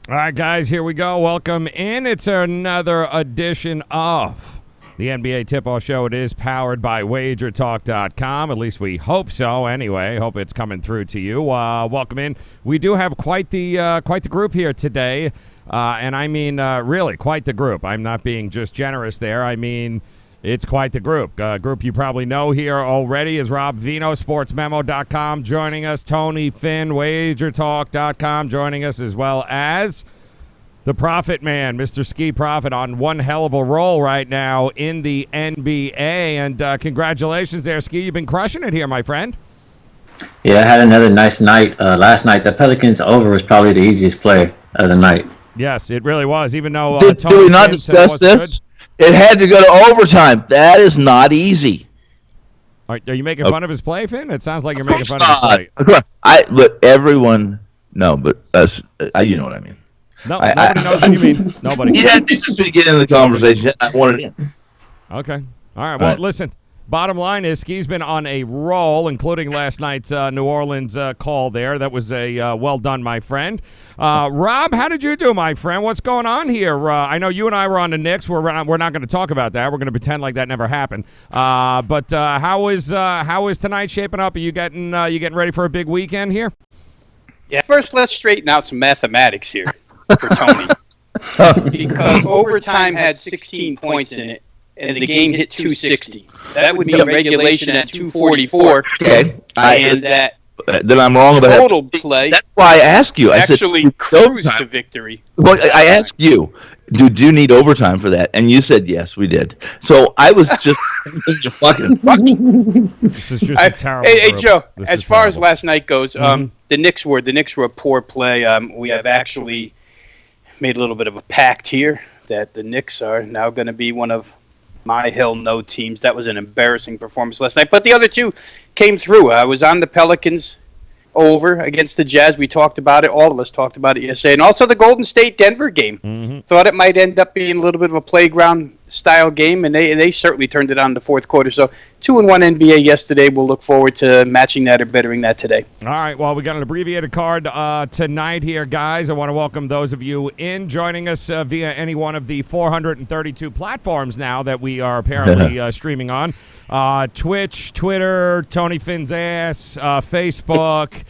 All right, guys, here we go. Welcome in. It's another edition of the NBA Tip-Off Show. It is powered by WagerTalk.com. At least we hope so. Anyway, hope it's coming through to you. Welcome in. We do have quite the group here today, and I mean really quite the group. I'm not being just generous there. I mean, it's quite the group. Group you probably know here already is Rob Vino, SportsMemo.com, joining us. Tony Finn, WagerTalk.com, joining us, as well as the Profit Man, Mr. Ski Profit, on one hell of a roll right now in the NBA. And congratulations there, Ski. You've been crushing it here, my friend. Yeah, I had another nice night last night. The Pelicans over was probably the easiest play of the night. Yes, it really was, even though Did we not discuss this? It had to go to overtime. That is not easy. Are you making fun of his play, Finn? It sounds like you're making fun of his play. But everyone, no, but you know what I mean. No, nobody knows what you mean. Nobody. Yeah, just to get in the conversation. I wanted in. Okay. All right. Well, listen. Bottom line is, Ski's been on a roll, including last night's New Orleans call there. That was a well done, my friend. Rob, how did you do, my friend? What's going on here? I know you and I were on the Knicks. We're not going to talk about that. We're going to pretend like that never happened. But how is tonight shaping up? Are you getting ready for a big weekend here? Yeah. First, let's straighten out some mathematics here for Tony, because overtime had 16 points in it, and the game hit 260. That would be regulation at 244. Okay. Then I'm wrong about total play. That's why I asked you. I actually said, cruised to victory. Well, I asked you, do you need overtime for that? And you said yes, we did. So I was just fucking. This is just a terrible. Hey, group. Joe. This as is far terrible. as last night goes, the Knicks were a poor play. We have actually made a little bit of a pact here that the Knicks are now going to be one of my hell no teams. That was an embarrassing performance last night. But the other two came through. I was on the Pelicans over against the Jazz. We talked about it. All of us talked about it yesterday. And also the Golden State-Denver game. Mm-hmm. Thought it might end up being a little bit of a playground-style game, and they certainly turned it on in the fourth quarter. So 2-1 NBA yesterday. We'll look forward to matching that or bettering that today. All right. Well, we got an abbreviated card tonight here, guys. I want to welcome those of you in joining us via any one of the 432 platforms now that we are apparently streaming on. Twitch, Twitter, Tony Finn's ass, Facebook,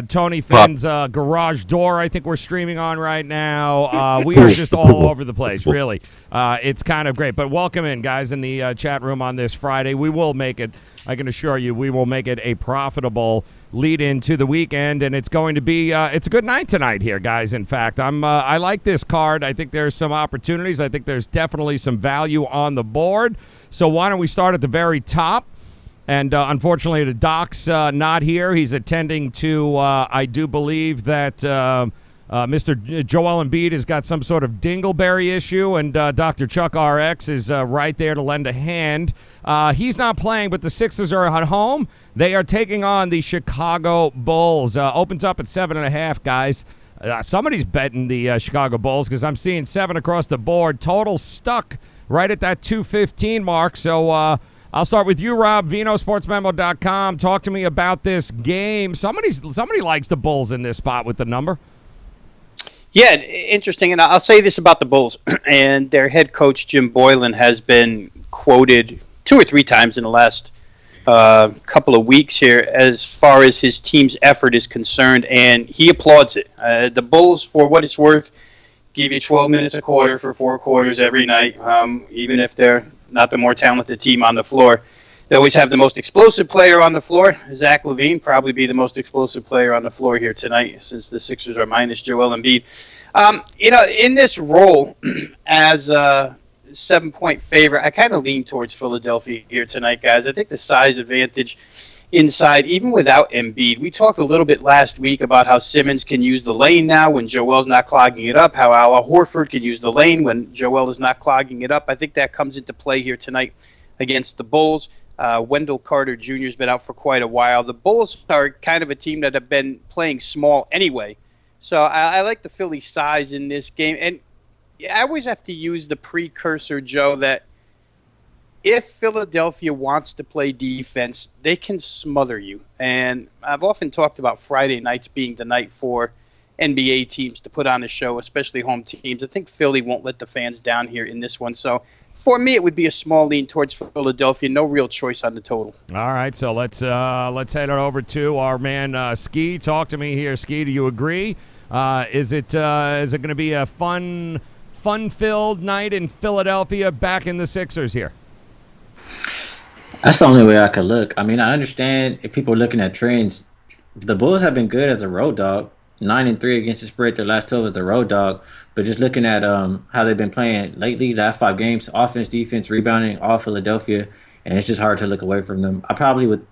Tony Finn's garage door, I think we're streaming on right now. We are just all over the place, really. It's kind of great. But welcome in, guys, in the chat room on this Friday. We will make it, I can assure you, we will make it a profitable lead into the weekend, and it's going to be it's a good night tonight here, guys. In fact, I like this card. I think there's some opportunities. I think there's definitely some value on the board. So why don't we start at the very top? And unfortunately, the Doc's not here. He's attending to, I do believe that Mr. Joel Embiid has got some sort of dingleberry issue, and Dr. Chuck RX is right there to lend a hand. He's not playing, but the Sixers are at home. They are taking on the Chicago Bulls. Opens up at 7.5, guys. Somebody's betting the Chicago Bulls, because I'm seeing 7 across the board. Total stuck right at that 215 mark. So I'll start with you, Rob Vino, SportsMemo.com. Talk to me about this game. Somebody likes the Bulls in this spot with the number. Yeah, interesting. And I'll say this about the Bulls. And their head coach, Jim Boylan, has been quoted 2 or 3 times in the last couple of weeks here as far as his team's effort is concerned, and he applauds it. The Bulls, for what it's worth, give you 12 minutes a quarter for 4 quarters every night, even if they're not the more talented team on the floor. They always have the most explosive player on the floor. Zach LaVine probably be the most explosive player on the floor here tonight, since the Sixers are minus Joel Embiid. In this role as a 7-point favorite, I kind of lean towards Philadelphia here tonight, guys. I think the size advantage inside, even without Embiid. We talked a little bit last week about how Simmons can use the lane now when Joel's not clogging it up, how Al Horford can use the lane when Joel is not clogging it up. I think that comes into play here tonight against the Bulls. Wendell Carter Jr. has been out for quite a while. The Bulls are kind of a team that have been playing small anyway. So I like the Philly size in this game. And I always have to use the precursor, Joe, that if Philadelphia wants to play defense, they can smother you. And I've often talked about Friday nights being the night for NBA teams to put on a show, especially home teams. I think Philly won't let the fans down here in this one. So for me, it would be a small lean towards Philadelphia. No real choice on the total. All right, so let's head on over to our man Ski. Talk to me here, Ski. Do you agree? Is it going to be a fun-filled night in Philadelphia, back in the Sixers here? That's the only way I could look. I mean, I understand if people are looking at trends. The Bulls have been good as a road dog, 9-3 against the spread. Their last 12 as a road dog. But just looking at how they've been playing lately, last 5 games, offense, defense, rebounding, all Philadelphia, and it's just hard to look away from them. I probably would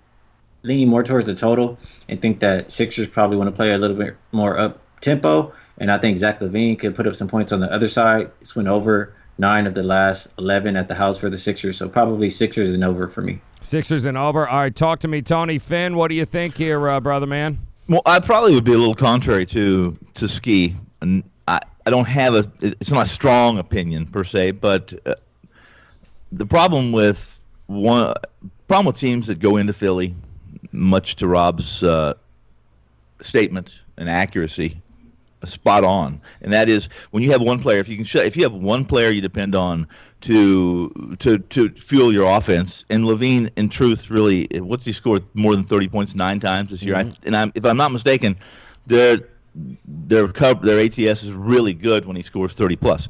lean more towards the total and think that Sixers probably want to play a little bit more up tempo, and I think Zach LaVine could put up some points on the other side. It's went over 9 of the last 11 at the house for the Sixers, so probably Sixers and over for me. Sixers and over. All right, talk to me, Tony Finn. What do you think here, brother man? Well, I probably would be a little contrary to Ski, and I don't have it's not a strong opinion per se, but the problem with teams that go into Philly, much to Rob's statement and accuracy, spot on, and that is when you have one player. If you have one player you depend on to fuel your offense, and LaVine, in truth, really, what's he scored more than 30 points 9 times this year? Mm-hmm. If I'm not mistaken, their ATS is really good when he scores 30 plus.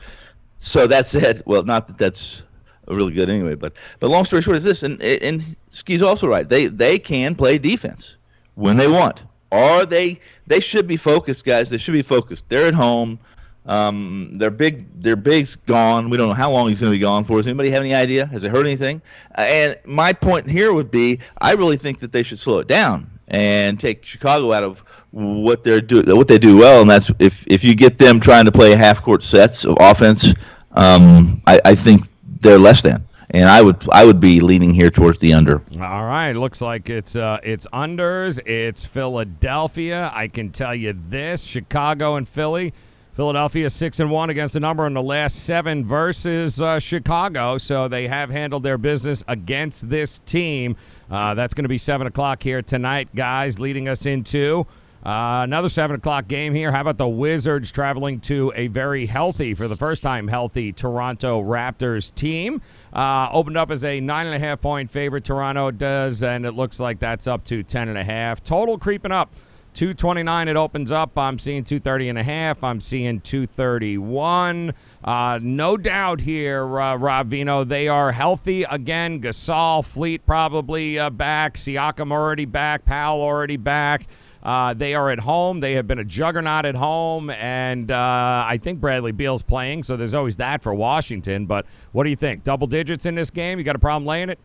So that's it. Well, not that that's really good anyway, but long story short is this, and Ski's also right. They can play defense when they want. Or they should be focused, guys. They should be focused. They're at home. Their big's gone. We don't know how long he's going to be gone for. Does anybody have any idea? Has it heard anything? And my point here would be, I really think that they should slow it down and take Chicago out of what they do well, and that's if you get them trying to play half-court sets of offense. I think they're less than. And I would be leaning here towards the under. All right, looks like it's unders. It's Philadelphia. I can tell you this: Chicago and Philly. Philadelphia 6-1 against the number in the last 7 versus Chicago, so they have handled their business against this team. That's going to be 7 o'clock here tonight, guys. Leading us into another 7 o'clock game here. How about the Wizards traveling to a very healthy, for the first time healthy, Toronto Raptors team? Opened up as a 9.5-point favorite. Toronto does, and it looks like that's up to 10.5. Total creeping up. 229 it opens up. I'm seeing 230.5. I'm seeing 231. No doubt here, Rob Vino, they are healthy again. Gasol, Fleet probably back. Siakam already back. Powell already back. They are at home. They have been a juggernaut at home, and I think Bradley Beal's playing, so there's always that for Washington. But what do you think? Double digits in this game? You got a problem laying it?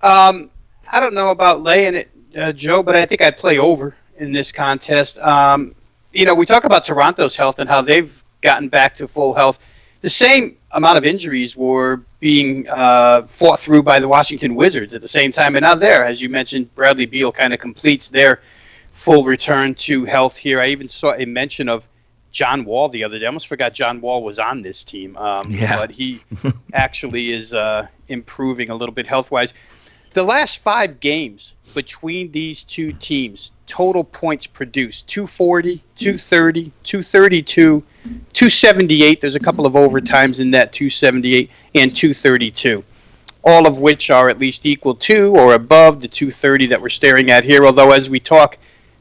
I don't know about laying it, Joe, but I think I'd play over in this contest. We talk about Toronto's health and how they've gotten back to full health. The same amount of injuries were being fought through by the Washington Wizards at the same time. And now there, as you mentioned, Bradley Beal kind of completes their full return to health here. I even saw a mention of John Wall the other day. I almost forgot John Wall was on this team. But he actually is improving a little bit health-wise. The last 5 games between these two teams, total points produced, 240, 230, 232, 278. There's a couple of overtimes in that, 278 and 232, all of which are at least equal to or above the 230 that we're staring at here. Although as we talk,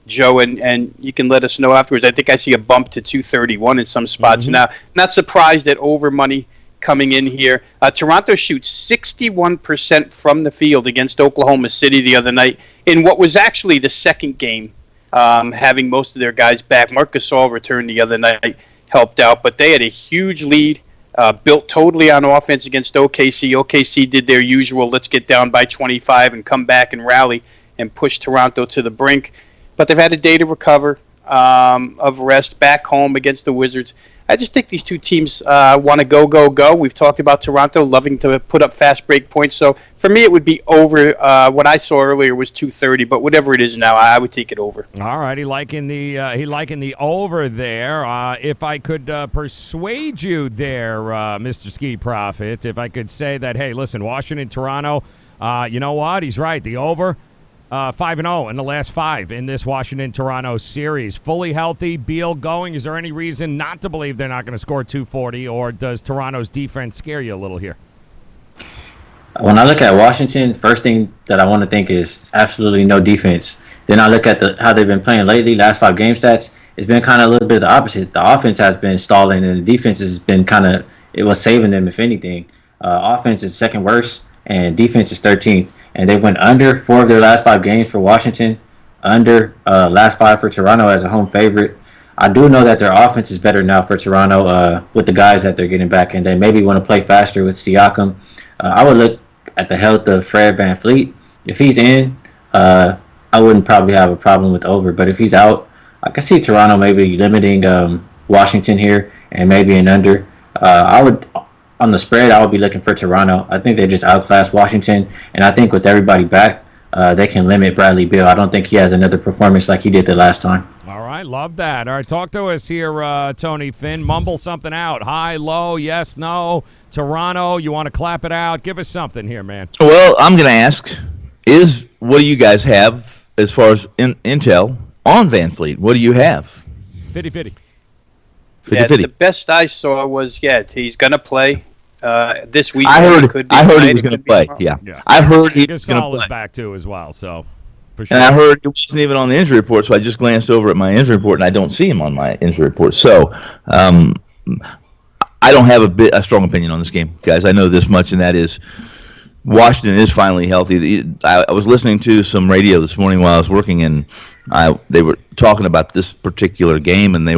Joe, and you can let us know afterwards, I think I see a bump to 231 in some spots. Now, not surprised at over money coming in here. Toronto shoots 61% from the field against Oklahoma City the other night in what was actually the second game, having most of their guys back. Marc Gasol returned the other night, helped out, but they had a huge lead, built totally on offense against OKC. OKC did their usual, let's get down by 25 and come back and rally and push Toronto to the brink. But they've had a day to recover of rest back home against the Wizards. I just think these two teams want to go. We've talked about Toronto loving to put up fast break points. So for me, it would be over. What I saw earlier was 230, but whatever it is now, I would take it over. All right, he liking the over there. If I could persuade you there, Mr. Ski Prophet, if I could say that, hey, listen, Washington, Toronto, you know what? He's right. The over. 5-0 in the last 5 in this Washington-Toronto series. Fully healthy, Beal going. Is there any reason not to believe they're not going to score 240, or does Toronto's defense scare you a little here? When I look at Washington, first thing that I want to think is absolutely no defense. Then I look at how they've been playing lately, last 5 game stats. It's been kind of a little bit of the opposite. The offense has been stalling, and the defense has been it was saving them, if anything. Offense is second worst, and defense is 13th. And they went under 4 of their last 5 games for Washington, under last 5 for Toronto as a home favorite. I do know that their offense is better now for Toronto with the guys that they're getting back, and they maybe want to play faster with Siakam. I would look at the health of Fred VanVleet. If he's in, I wouldn't probably have a problem with over. But if he's out, I can see Toronto maybe limiting Washington here and maybe an under. On the spread, I would be looking for Toronto. I think they just outclassed Washington, and I think with everybody back, they can limit Bradley Beal. I don't think he has another performance like he did the last time. All right, love that. All right, talk to us here, Tony Finn. Mumble something out. High, low, yes, no. Toronto, you want to clap it out? Give us something here, man. Well, I'm going to ask, what do you guys have as far as intel on VanVleet? What do you have? 50-50. Yeah, the best I saw was, he's going to play this week. I heard he was going to play, yeah. I heard he was going to play. Back, too, as well, so... Sure. And I heard he wasn't even on the injury report, so I just glanced over at my injury report, and I don't see him on my injury report. So I don't have a strong opinion on this game, guys. I know this much, and that is Washington is finally healthy. I was listening to some radio this morning while I was working, and they were talking about this particular game, and it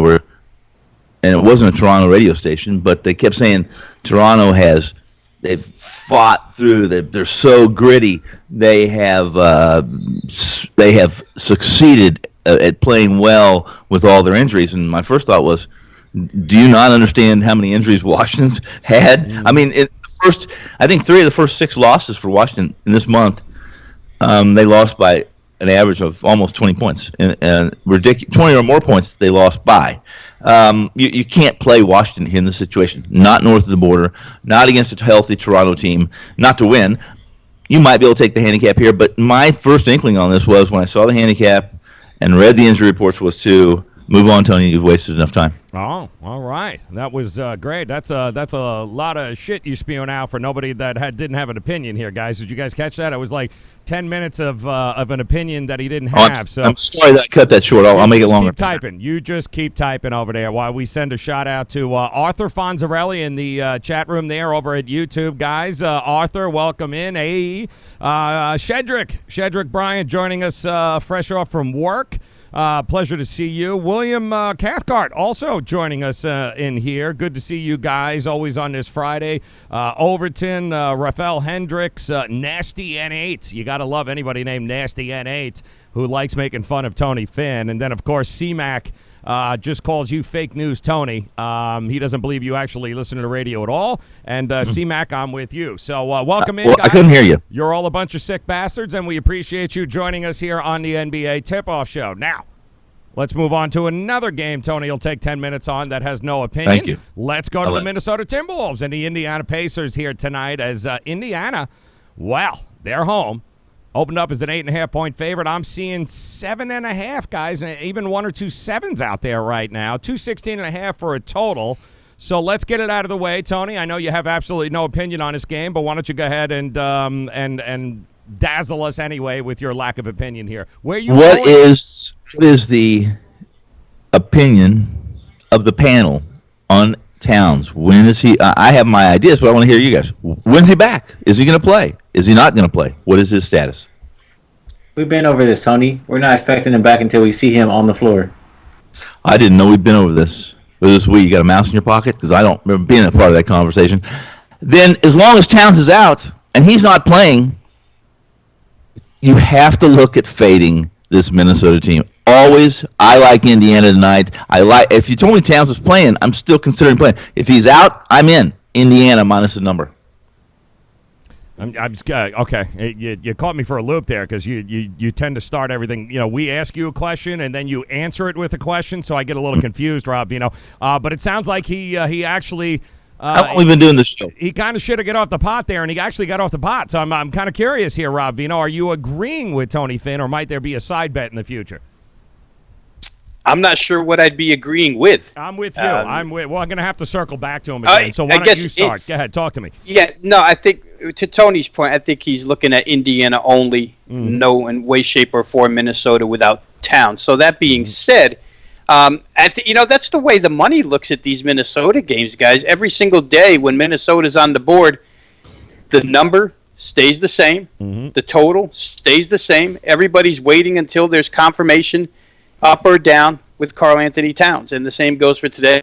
wasn't a Toronto radio station, but they kept saying Toronto they've fought through. They're so gritty. They have succeeded at playing well with all their injuries. And my first thought was, do you not understand how many injuries Washington's had? Mm-hmm. I mean, I think 3 of the first 6 losses for Washington in this month, they lost by an average of almost 20 points, and ridiculous 20 or more points they lost by. You can't play Washington in this situation. Not north of the border, not against a healthy Toronto team, not to win. You might be able to take the handicap here, but my first inkling on this was when I saw the handicap and read the injury reports was to move on, Tony. You've wasted enough time. Oh, all right. That was great. That's a lot of shit you spewing out for nobody that didn't have an opinion here, guys. Did you guys catch that? It was like 10 minutes of an opinion that he didn't have. So I'm sorry that I cut that short. I'll make it longer. Keep typing. You just keep typing over there while we send a shout out to Arthur Fonzarelli in the chat room there over at YouTube, guys. Arthur, welcome in. Hey, Shedrick Bryant joining us fresh off from work. Pleasure to see you. William Cathcart also joining us in here. Good to see you guys always on this Friday. Overton, Rafael Hendricks, Nasty N8. You got to love anybody named Nasty N8 who likes making fun of Tony Finn. And then, of course, C-Mac just calls you fake news Tony. He doesn't believe you actually listen to the radio at all. And C-Mac, I'm with you. So welcome in, guys. I couldn't hear you. You're all a bunch of sick bastards, and we appreciate you joining us here on the NBA Tip-Off Show. Now, let's move on to another game Tony will take 10 minutes on that has no opinion. Thank you. Let's go to the Minnesota Timberwolves and the Indiana Pacers here tonight as Indiana, well, they're home. Opened up as an 8.5-point favorite. I'm seeing 7.5, guys, and even 1 or 2 sevens out there right now. 216.5 for a total. So let's get it out of the way, Tony. I know you have absolutely no opinion on this game, but why don't you go ahead and dazzle us anyway with your lack of opinion here. What is the opinion of the panel on Towns? When is he? I have my ideas, but I want to hear you guys. When's he back? Is he going to play? Is he not going to play? What is his status? We've been over this, Tony. We're not expecting him back until we see him on the floor. I didn't know we'd been over this. Was this week? You got a mouse in your pocket? Because I don't remember being a part of that conversation. Then, as long as Towns is out and he's not playing, you have to look at fading this Minnesota team. Always, I like Indiana tonight. If you told me Towns was playing, I'm still considering playing. If he's out, I'm in. Indiana minus the number. I'm just okay. You caught me for a loop there because you tend to start everything. You know, we ask you a question and then you answer it with a question, so I get a little confused, Rob. You know, but it sounds like he actually How long have we been doing this show? He kind of should have got off the pot there, and he actually got off the pot. So I'm kind of curious here, Rob Vino. Are you agreeing with Tony Finn, or might there be a side bet in the future? I'm not sure what I'd be agreeing with. I'm with you. Well, I'm going to have to circle back to him again. So why don't you start? Go ahead. Talk to me. Yeah, no, I think to Tony's point, I think he's looking at Indiana only, no in way, shape, or form Minnesota without Towns. So that being said, that's the way the money looks at these Minnesota games, guys. Every single day when Minnesota's on the board, the number stays the same. The total stays the same. Everybody's waiting until there's confirmation up or down with Karl Anthony Towns. And the same goes for today.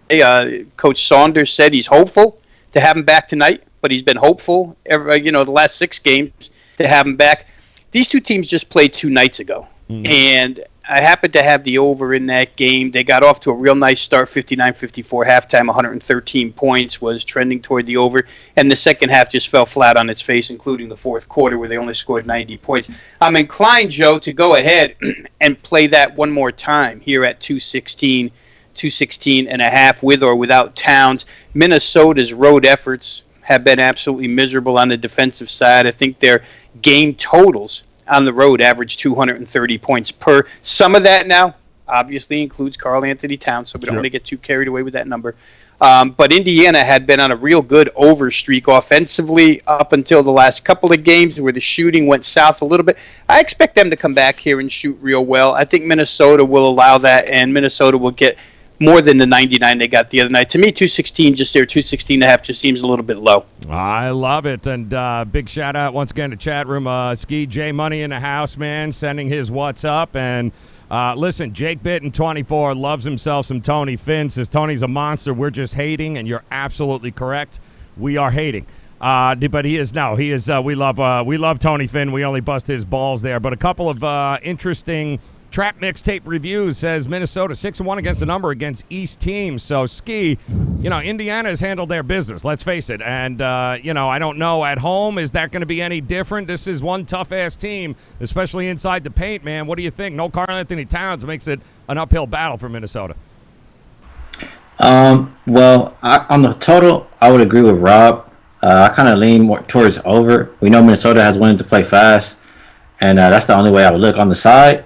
Coach Saunders said he's hopeful to have him back tonight, but he's been hopeful the last 6 games to have him back. These two teams just played 2 nights ago. And I happened to have the over in that game. They got off to a real nice start, 59-54 halftime, 113 points, was trending toward the over. And the second half just fell flat on its face, including the fourth quarter where they only scored 90 points. I'm inclined, Joe, to go ahead and play that one more time here at 216 and a half with or without Towns. Minnesota's road efforts have been absolutely miserable on the defensive side. I think their game totals on the road average 230 points per. Some of that now obviously includes Karl Anthony Towns, so we don't want to get too carried away with that number. But Indiana had been on a real good over streak offensively up until the last couple of games where the shooting went south a little bit. I expect them to come back here and shoot real well. I think Minnesota will allow that, and Minnesota will get more than the 99 they got the other night. To me, 216 just there, 216 and a half just seems a little bit low. I love it. And big shout out once again to chat room. Ski J Money in the house, man, sending his what's up. And listen, Jake Bitten 24 loves himself some Tony Finn. Says Tony's a monster. We're just hating, and you're absolutely correct. We are hating. But he is no. He is. We love Tony Finn. We only bust his balls there. But a couple of interesting Trap Mixtape Reviews says Minnesota 6-1 against the number against East teams. So, Ski, Indiana has handled their business, let's face it. And, I don't know, at home, is that going to be any different? This is one tough-ass team, especially inside the paint, man. What do you think? No Karl Anthony Towns makes it an uphill battle for Minnesota. On the total, I would agree with Rob. I kind of lean more towards over. We know Minnesota has wanted to play fast, and that's the only way I would look. On the side,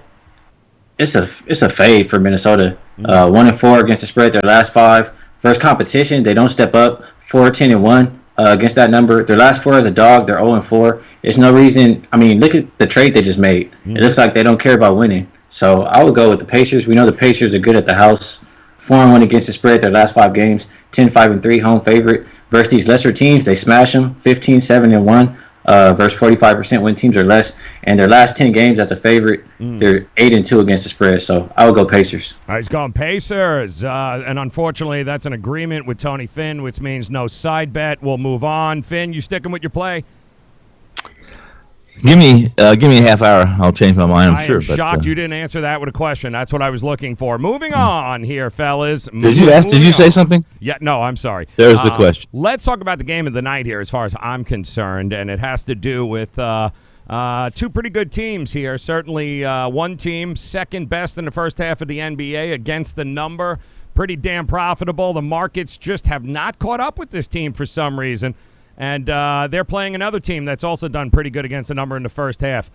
it's a fade for Minnesota. 1-4 against the spread their last 5. First competition, they don't step up. 4-10-1 against that number. Their last 4 as a dog, they're 0-4. There's no reason. I mean, look at the trade they just made. It looks like they don't care about winning. So I would go with the Pacers. We know the Pacers are good at the house. 4-1 against the spread their last 5 games. 10-5-3 home favorite. Versus these lesser teams, they smash them. 15-7-1. Versus 45% win teams or less, and their last 10 games as a favorite, they're 8-2 against the spread. So I would go Pacers. All right, he's going Pacers, and unfortunately, that's an agreement with Tony Finn, which means no side bet. We'll move on. Finn, you sticking with your play? Give me a half hour. I'll change my mind. I'm sure. I'm shocked you didn't answer that with a question. That's what I was looking for. Moving on here, fellas. Did you say something? Yeah. No, I'm sorry. There's the question. Let's talk about the game of the night here, as far as I'm concerned, and it has to do with 2 pretty good teams here. Certainly, one team second best in the first half of the NBA against the number. Pretty damn profitable. The markets just have not caught up with this team for some reason. And they're playing another team that's also done pretty good against the number in the first half.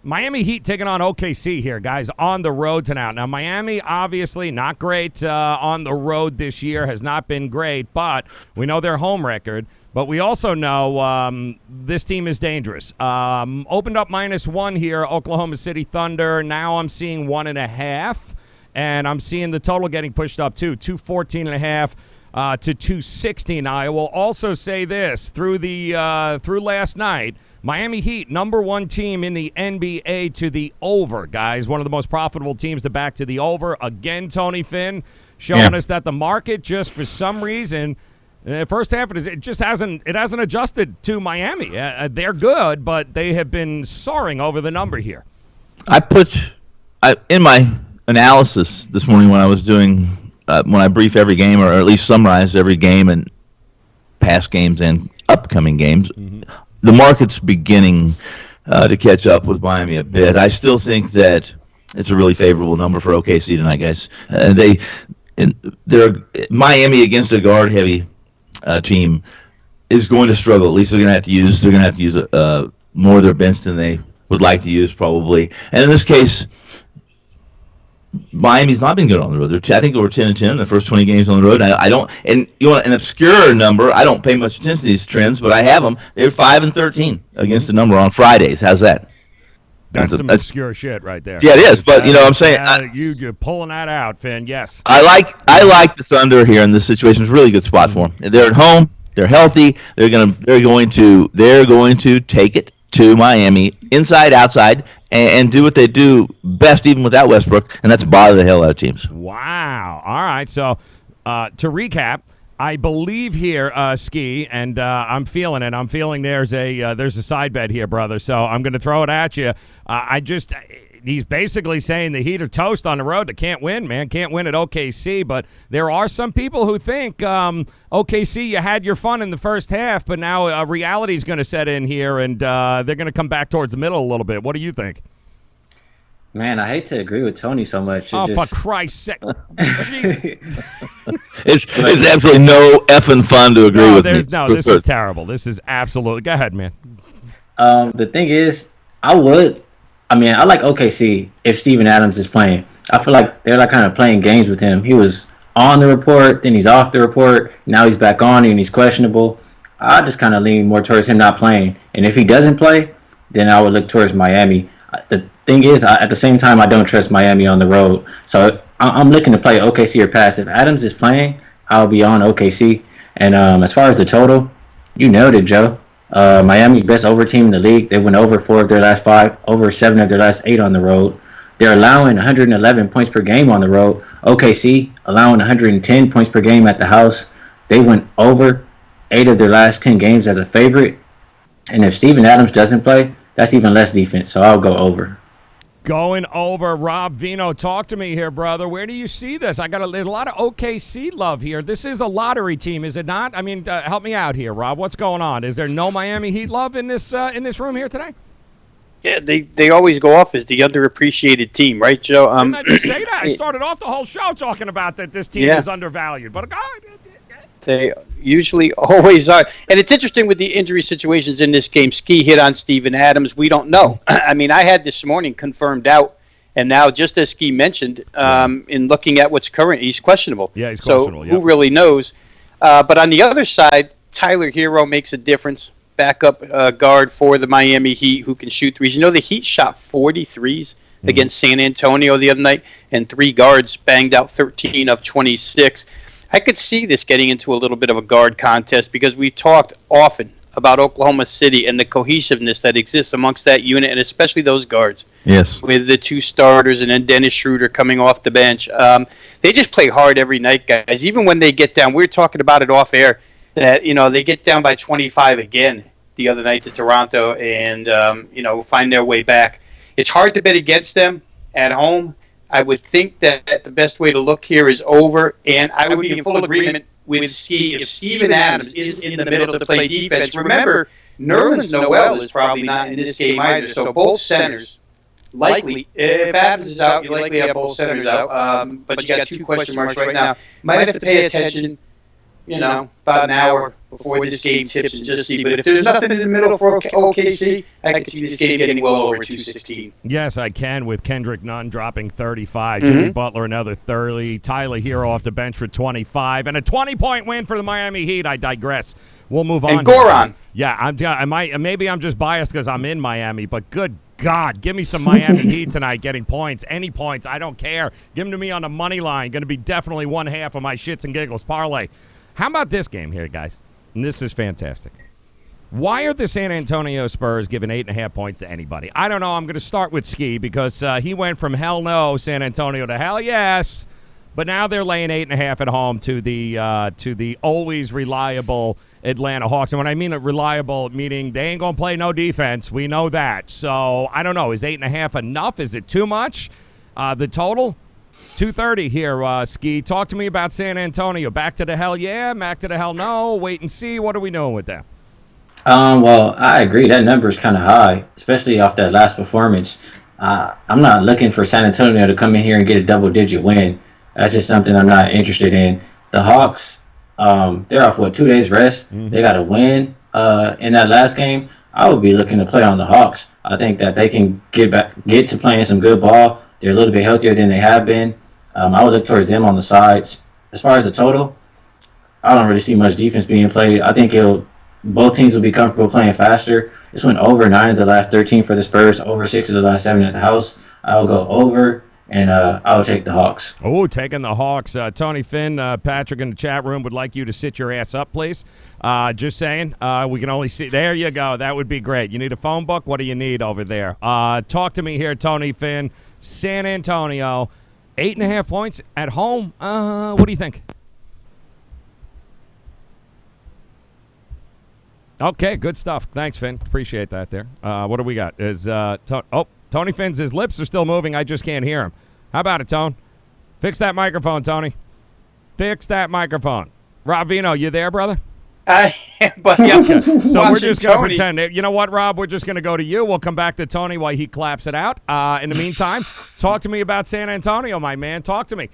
Miami Heat taking on OKC here, guys, on the road tonight. Now, Miami, obviously, not great on the road this year, has not been great, but we know their home record. But we also know this team is dangerous. Opened up -1 here, Oklahoma City Thunder. Now I'm seeing 1.5, and I'm seeing the total getting pushed up, too, 214.5. To 216. Now, I will also say this, through last night, Miami Heat, number 1 team in the NBA to the over, guys. One of the most profitable teams to back to the over. Again, Tony Finn showing us that the market just for some reason, first half, it just hasn't adjusted to Miami. They're good, but they have been soaring over the number here. In my analysis this morning when I was doing when I brief every game, or at least summarize every game and past games and upcoming games, the market's beginning to catch up with Miami a bit. I still think that it's a really favorable number for OKC tonight, guys. They're Miami against a guard-heavy team is going to struggle. At least they're going to have to use more of their bench than they would like to use probably. And in this case, Miami's not been good on the road. I think they were 10-10 the first 20 games on the road. I don't, and you want an obscure number. I don't pay much attention to these trends, but I have them. They're 5-13 against the number on Fridays. How's that? That's some obscure shit right there. Yeah, it is. But I'm saying you're pulling that out, Finn. Yes. I like the Thunder here in this situation. It's a really good spot for them. They're at home. They're healthy. They're going to take it to Miami, inside, outside, and do what they do best, even without Westbrook, and that's bother the hell out of teams. Wow. All right. So to recap, I believe here, Ski, and I'm feeling it. I'm feeling there's a side bet here, brother. So I'm going to throw it at you. He's basically saying the Heat are toast on the road. They can't win, man. Can't win at OKC. But there are some people who think OKC, you had your fun in the first half, but now reality is going to set in here, and they're going to come back towards the middle a little bit. What do you think? Man, I hate to agree with Tony so much. For Christ's sake. It's absolutely no effing fun to agree with me. No, this is terrible. This is absolutely – go ahead, man. The thing is, I like OKC if Steven Adams is playing. I feel like they're like kind of playing games with him. He was on the report, then he's off the report. Now he's back on and he's questionable. I just kind of lean more towards him not playing. And if he doesn't play, then I would look towards Miami. The thing is, at the same time, I don't trust Miami on the road. So I'm looking to play OKC or pass. If Adams is playing, I'll be on OKC. And as far as the total, you nailed it, Joe. Miami, best over team in the league. They went over 4 of their last 5, over 7 of their last 8 on the road. They're allowing 111 points per game on the road. OKC allowing 110 points per game at the house. They went over 8 of their last 10 games as a favorite. And if Steven Adams doesn't play, that's even less defense. So I'll go over. Going over. Rob Vino, talk to me here, brother. Where do you see this? I got a lot of OKC love here. This is a lottery team, is it not? I mean, help me out here, Rob. What's going on? Is there no Miami Heat love in this room here today? Yeah, they always go off as the underappreciated team, right, Joe? Didn't I just say that? I started off the whole show talking about that this team is undervalued. But they usually always are. And it's interesting with the injury situations in this game. Ski hit on Steven Adams. We don't know. I mean, I had this morning confirmed out. And now, just as Ski mentioned, in looking at what's current, he's questionable. Yeah, he's questionable. So who really knows? But on the other side, Tyler Hero makes a difference. Backup guard for the Miami Heat who can shoot threes. You know, the Heat shot 40 threes against San Antonio the other night, and 3 guards banged out 13 of 26. I could see this getting into a little bit of a guard contest because we talked often about Oklahoma City and the cohesiveness that exists amongst that unit, and especially those guards. Yes. With the 2 starters and then Dennis Schroeder coming off the bench. They just play hard every night, guys. Even when they get down, we were talking about it off air, that, they get down by 25 again the other night to Toronto and, find their way back. It's hard to bet against them at home. I would think that the best way to look here is over, and I would be in full agreement with Ski. If Steven Adams is in the middle to play defense, remember, Nerlens Noel is probably not in this game either, so both centers likely. If Adams is out, you likely have both centers out, but you got 2 question marks right now. Might have to pay attention, about an hour before this game tips and just see. But if there's nothing in the middle for OKC, I can see this game getting well over 216. Yes, I can, with Kendrick Nunn dropping 35, Jimmy Butler another 30, Tyler Hero off the bench for 25, and a 20-point win for the Miami Heat. I digress. We'll move on. And Goran. Yeah, maybe I'm just biased because I'm in Miami, but good God, give me some Miami Heat tonight getting points, any points. I don't care. Give them to me on the money line. Going to be definitely one half of my shits and giggles parlay. How about this game here, guys? And this is fantastic. Why are the San Antonio Spurs giving 8.5 points to anybody? I don't know. I'm going to start with Ski because he went from hell no, San Antonio, to hell yes. But now they're laying 8.5 at home to the always reliable Atlanta Hawks. And when I mean reliable, meaning they ain't going to play no defense. We know that. So I don't know. Is 8.5 enough? Is it too much? The total? 230 here, Ski. Talk to me about San Antonio. Back to the hell yeah, back to the hell no, wait and see. What are we doing with that? Well, I agree. That number is kind of high, especially off that last performance. I'm not looking for San Antonio to come in here and get a double-digit win. That's just something I'm not interested in. The Hawks, They're off 2 days rest. Mm-hmm. They got to win in that last game. I would be looking to play on the Hawks. I think that they can get to playing some good ball. They're a little bit healthier than they have been. I would look towards them on the sides. As far as the total, I don't really see much defense being played. I think both teams will be comfortable playing faster. This went over 9 of the last 13 for the Spurs, over 6 of the last 7 at the house. I'll go over, and I'll take the Hawks. Oh, taking the Hawks. Tony Finn, Patrick in the chat room would like you to sit your ass up, please. Just saying. We can only see. There you go. That would be great. You need a phone book? What do you need over there? Talk to me here, Tony Finn. San Antonio, 8.5 points at home. What do you think? Okay, good stuff. Thanks, Finn. Appreciate that there. What do we got? Tony Finn's, his lips are still moving. I just can't hear him. How about it, Tone? Fix that microphone, Tony. Fix that microphone. Rob Vino, you there, brother? I am, but yeah. Okay. So we're just going to Tony. pretend. You know what, Rob? We're just going to go to you. We'll come back to Tony while he claps it out. In the meantime, talk to me about San Antonio, my man. Talk to me.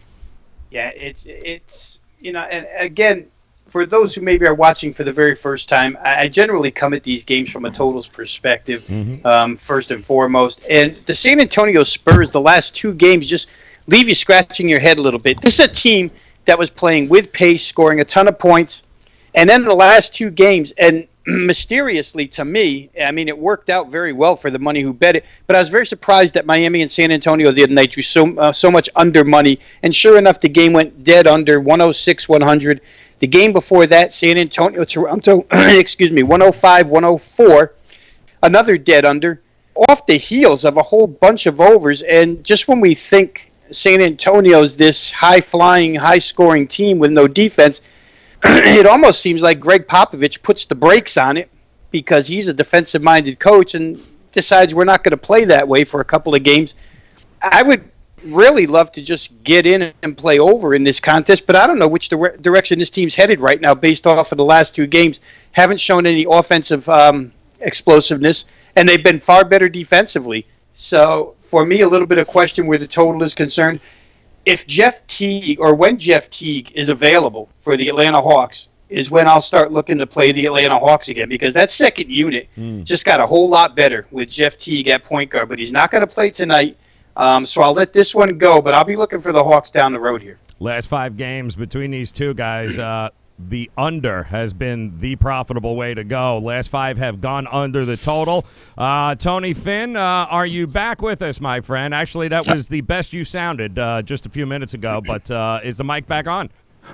Yeah, it's and again, for those who maybe are watching for the very first time, I generally come at these games from a totals perspective, first and foremost. And the San Antonio Spurs, the last 2 games, just leave you scratching your head a little bit. This is a team that was playing with pace, scoring a ton of points. And then the last 2 games, and mysteriously to me, I mean, it worked out very well for the money who bet it. But I was very surprised that Miami and San Antonio the other night drew so much under money. And sure enough, the game went dead under 106-100. The game before that, San Antonio, Toronto, 105-104, another dead under, off the heels of a whole bunch of overs. And just when we think San Antonio's this high-flying, high-scoring team with no defense, it almost seems like Greg Popovich puts the brakes on it because he's a defensive-minded coach and decides we're not going to play that way for a couple of games. I would really love to just get in and play over in this contest, but I don't know which direction this team's headed right now based off of the last 2 games. Haven't shown any offensive explosiveness, and they've been far better defensively. So for me, a little bit of question where the total is concerned. If Jeff Teague, or when Jeff Teague is available for the Atlanta Hawks, is when I'll start looking to play the Atlanta Hawks again, because that second unit just got a whole lot better with Jeff Teague at point guard, but he's not going to play tonight. So I'll let this one go, but I'll be looking for the Hawks down the road here. Last 5 games between these two guys, the under has been the profitable way to go. Last 5 have gone under the total. Tony Finn, are you back with us, my friend? Actually, that was the best you sounded just a few minutes ago, but is the mic back on?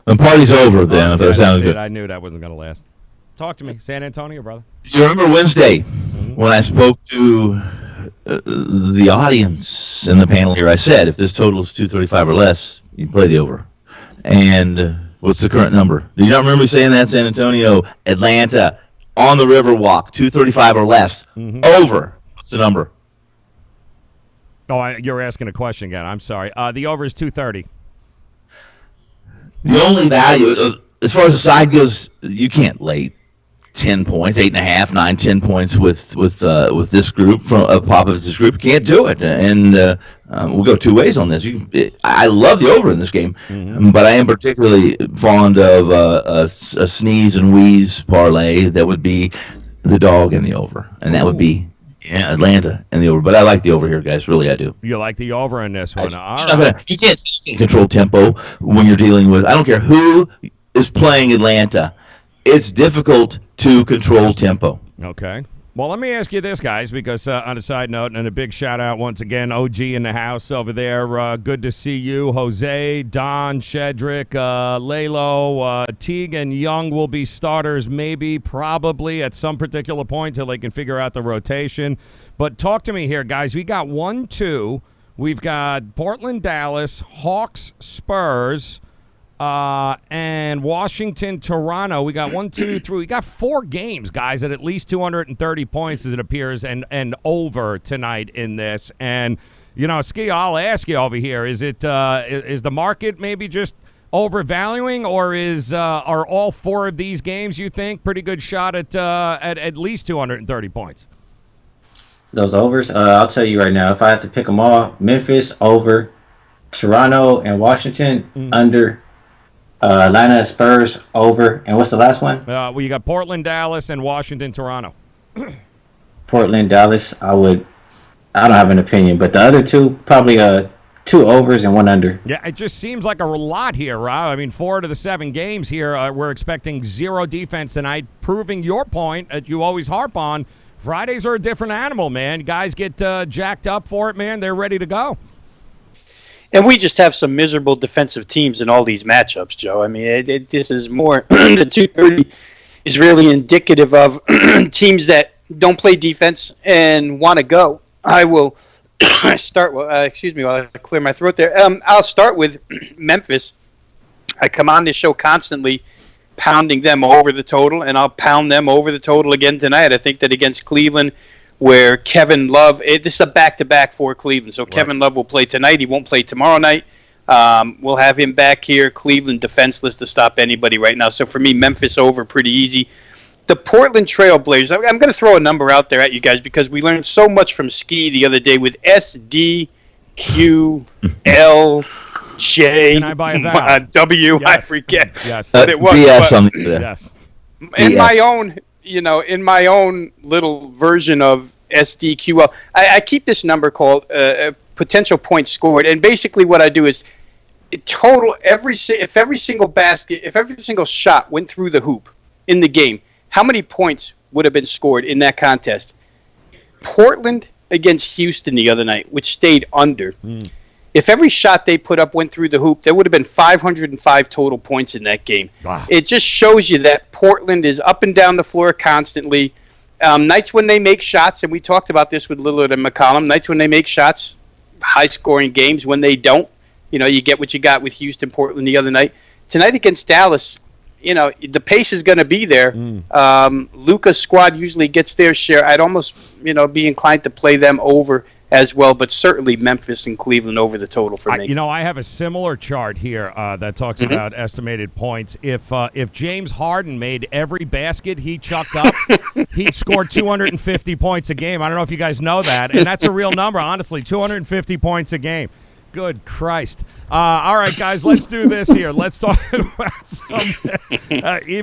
The party's over then, if that sounded good. I knew that wasn't going to last. Talk to me. San Antonio, brother. You remember Wednesday when I spoke to the audience in the panel here? I said if this total is 235 or less, you play the over. And what's the current number? Do you not remember me saying that? San Antonio, Atlanta, on the Riverwalk, 235 or less. Over. What's the number? Oh, you're asking a question again. I'm sorry. The over is 230. The only value, as far as the side goes, you can't lay 10 points, 8.5, 9, 10 points with this group from Popovich's group. You can't do it, and we'll go 2 ways on this. I love the over in this game, but I am particularly fond of a sneeze and wheeze parlay that would be the dog and the over, and that would be Atlanta and the over. But I like the over here, guys. Really, I do. You like the over in this one? All right. You can't control tempo when you're dealing with. I don't care who is playing Atlanta. It's difficult to control tempo. Okay. Well, let me ask you this, guys, because on a side note, and a big shout-out once again, OG in the house over there. Good to see you. Jose, Don, Shedrick, Lalo, Teague, and Young will be starters maybe, probably, at some particular point till they can figure out the rotation. But talk to me here, guys. We got 1, 2. We've got Portland, Dallas, Hawks, Spurs, and Washington, Toronto. We got 1, 2, 3. We got 4 games, guys, at least 230 points, as it appears, and over tonight in this. And, you know, Ski, I'll ask you over here, is the market maybe just overvaluing, or are all 4 of these games, you think, pretty good shot at least 230 points? Those overs, I'll tell you right now, if I have to pick them all, Memphis over, Toronto and Washington under. Atlanta Spurs over, and what's the last one? Well, you got Portland, Dallas, and Washington, Toronto. Portland, Dallas. I don't have an opinion, but the other two probably 2 overs and 1 under. Yeah, it just seems like a lot here, Rob. I mean, 4 out of the 7 games here, we're expecting 0 defense tonight, proving your point that you always harp on. Fridays are a different animal, man. Guys get jacked up for it, man. They're ready to go. And we just have some miserable defensive teams in all these matchups, Joe. I mean, this is more the 230 is really indicative of teams that don't play defense and want to go. I will start. Excuse me, while I clear my throat there. I'll start with Memphis. I come on this show constantly pounding them over the total, and I'll pound them over the total again tonight. I think that against Cleveland, where Kevin Love, this is a back-to-back for Cleveland, so Kevin Love will play tonight. He won't play tomorrow night. We'll have him back here. Cleveland defenseless to stop anybody right now. So for me, Memphis over pretty easy. The Portland Trail Blazers, I'm going to throw a number out there at you guys because we learned so much from Ski the other day with SDQLJ. Can I buy a vowel? W, yes. I forget yes. what it was. Yes. In my own, in my own little version of SDQL, I keep this number called potential points scored, and basically what I do is total if every single shot went through the hoop in the game, how many points would have been scored in that contest? Portland against Houston the other night, which stayed under. If every shot they put up went through the hoop, there would have been 505 total points in that game. Wow. It just shows you that Portland is up and down the floor constantly. Nights when they make shots, and we talked about this with Lillard and McCollum, nights when they make shots, high-scoring games. When they don't, you get what you got with Houston, Portland the other night. Tonight against Dallas, the pace is going to be there. Luka's squad usually gets their share. I'd almost, be inclined to play them over as well, but certainly Memphis and Cleveland over the total for me. I have a similar chart here that talks about estimated points. If James Harden made every basket he chucked up, he'd score 250 points a game. I don't know if you guys know that, and that's a real number, honestly, 250 points a game. Good Christ. All right, guys, let's do this here. Let's talk about something. He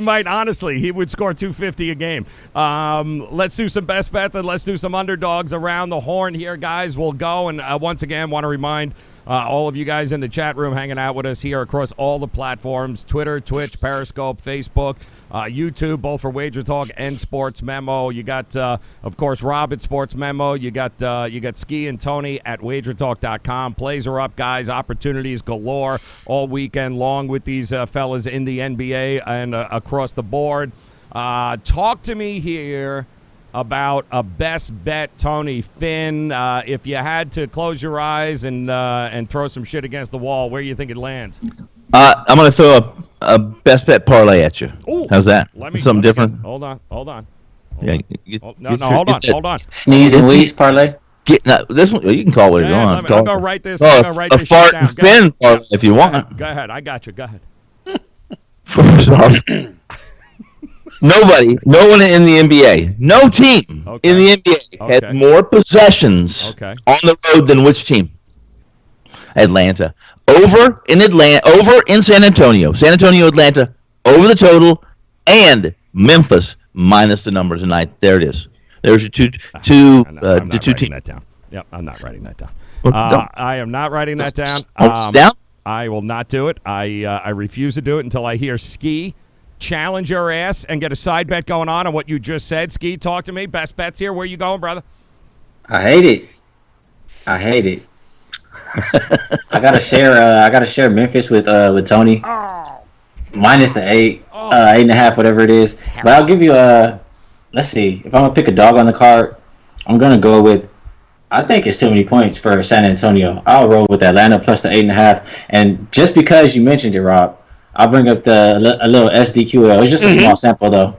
would score 250 a game. Let's do some best bets, and let's do some underdogs around the horn here, guys. We'll go, and once again, want to remind all of you guys in the chat room hanging out with us here across all the platforms, Twitter, Twitch, Periscope, Facebook, YouTube, both for WagerTalk and Sportsmemo. You got, of course, Rob at Sportsmemo. You got Ski and Tony at WagerTalk.com. Plays are up, guys. Opportunities galore all weekend long with these fellas in the NBA and across the board. Talk to me here about a best bet, Tony Finn. If you had to close your eyes and throw some shit against the wall, where do you think it lands? I'm going to throw a best bet parlay at you. Ooh, how's that? Something different? Hold on. Hold on. Sneeze and wheeze parlay. This one, you can call it. I'm going to write this. A fart and Finn parlay if you want. Go ahead. I got you. Go ahead. First off, no one in the NBA, no team in the NBA had more possessions on the road than which team? Atlanta. Over in San Antonio. San Antonio, Atlanta, over the total, and Memphis minus the numbers tonight. There it is. There's your two teams. That down. Yep, I'm not writing that down. I am not writing that down. Down? I will not do it. I refuse to do it until I hear Ski challenge your ass and get a side bet going on what you just said. Ski, talk to me. Best bets here. Where you going, brother? I hate it. I gotta share Memphis with Tony. Minus the 8.5, whatever it is. But I'll give you let's see. If I'm gonna pick a dog on the card, I'm gonna go with. I think it's too many points for San Antonio. I'll roll with Atlanta plus the 8.5. And just because you mentioned it, Rob, I'll bring up a little SDQL. It's just a small sample though.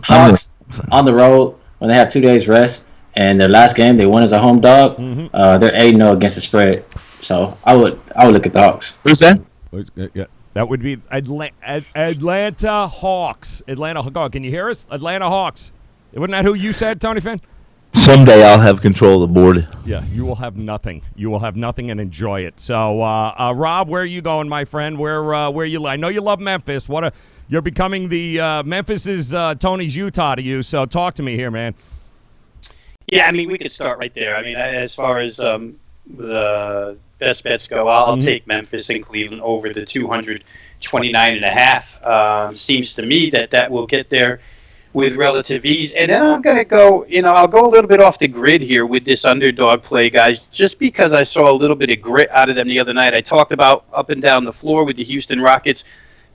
Hawks on the road when they have 2 days rest. And their last game, they won as a home dog. They're 8-0 against the spread. So I would look at the Hawks. Who's that? Yeah, that would be Atlanta Hawks. Can you hear us? Atlanta Hawks. Wasn't that who you said, Tony Finn? Someday I'll have control of the board. Yeah, you will have nothing. You will have nothing and enjoy it. So, Rob, where are you going, my friend? Where you? I know you love Memphis. You're becoming the Memphis is Tony's Utah to you. So, talk to me here, man. Yeah, I mean, we could start right there. I mean, as far as the best bets go, I'll take Memphis and Cleveland over the 229.5. Seems to me that will get there with relative ease. And then I'm going to go, I'll go a little bit off the grid here with this underdog play, guys, just because I saw a little bit of grit out of them the other night. I talked about up and down the floor with the Houston Rockets,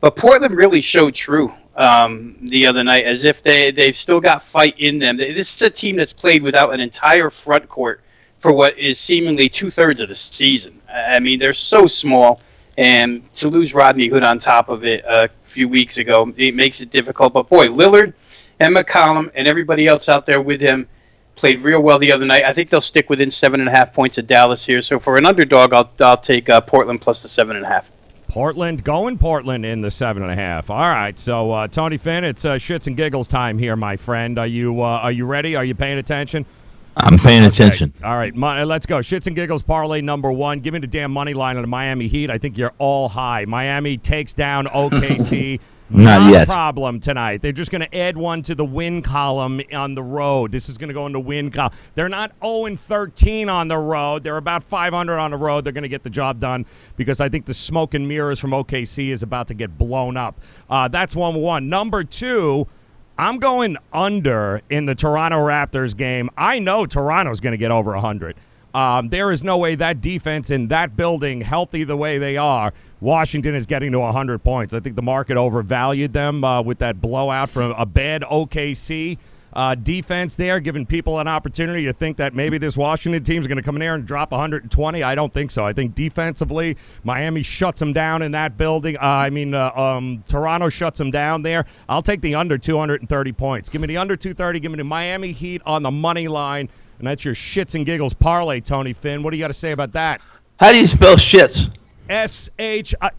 but Portland really showed true the other night, as if they've still got fight in them. This is a team that's played without an entire front court for what is seemingly 2/3 of the season. I mean, they're so small, and to lose Rodney Hood on top of it a few weeks ago, it makes it difficult. But boy, Lillard and McCollum and everybody else out there with him played real well the other night. I think they'll stick within 7.5 points of Dallas here. So for an underdog, I'll take Portland plus the 7.5. Portland in the 7.5. All right, so Tony Finn, it's shits and giggles time here, my friend. Are you ready? Are you paying attention? I'm paying attention. All right, let's go. Shits and giggles parlay number 1. Give me the damn money line on the Miami Heat. I think you're all high. Miami takes down OKC. Not yet. A problem tonight. They're just going to add one to the win column on the road. This is going to go into win column. They're not 0-13 on the road. They're about 500 on the road. They're going to get the job done because I think the smoke and mirrors from OKC is about to get blown up. That's 1-1. Number 2, I'm going under in the Toronto Raptors game. I know Toronto's going to get over 100. There is no way that defense in that building, healthy the way they are, Washington is getting to 100 points. I think the market overvalued them with that blowout from a bad OKC defense there, giving people an opportunity to think that maybe this Washington team is going to come in there and drop 120. I don't think so. I think defensively, Miami shuts them down in that building. Toronto shuts them down there. I'll take the under 230 points. Give me the under 230. Give me the Miami Heat on the money line. And that's your shits and giggles parlay, Tony Finn. What do you got to say about that? How do you spell shits? S-H-I...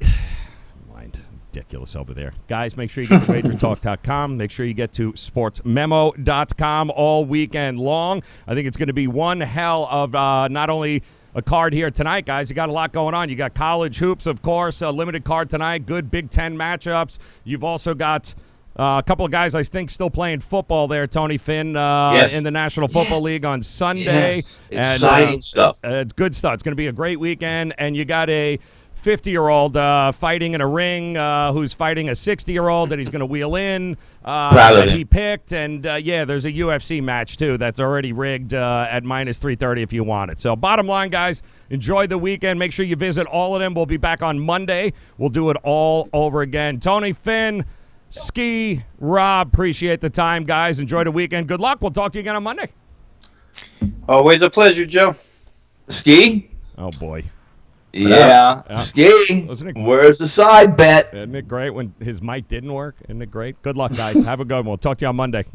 Mind ridiculous over there. Guys, make sure you get to WagerTalk.com. Make sure you get to SportsMemo.com all weekend long. I think it's going to be one hell of not only a card here tonight, guys. You got a lot going on. You got college hoops, of course, a limited card tonight. Good Big Ten matchups. You've also got... a couple of guys, I think, still playing football there, Tony Finn, yes. in the National Football League on Sunday. Yes. Exciting stuff. It's good stuff. It's going to be a great weekend. And you got a 50-year-old fighting in a ring who's fighting a 60-year-old that he's going to wheel in that he picked. And, there's a UFC match, too, that's already rigged at minus 330 if you want it. So bottom line, guys, enjoy the weekend. Make sure you visit all of them. We'll be back on Monday. We'll do it all over again. Tony Finn, Ski, Rob, appreciate the time, guys. Enjoy the weekend. Good luck. We'll talk to you again on Monday. Always a pleasure, Joe. Ski? Oh, boy. Yeah. Ski. Where's the side bet? Isn't it great when his mic didn't work? Isn't it great? Good luck, guys. Have a good one. We'll talk to you on Monday.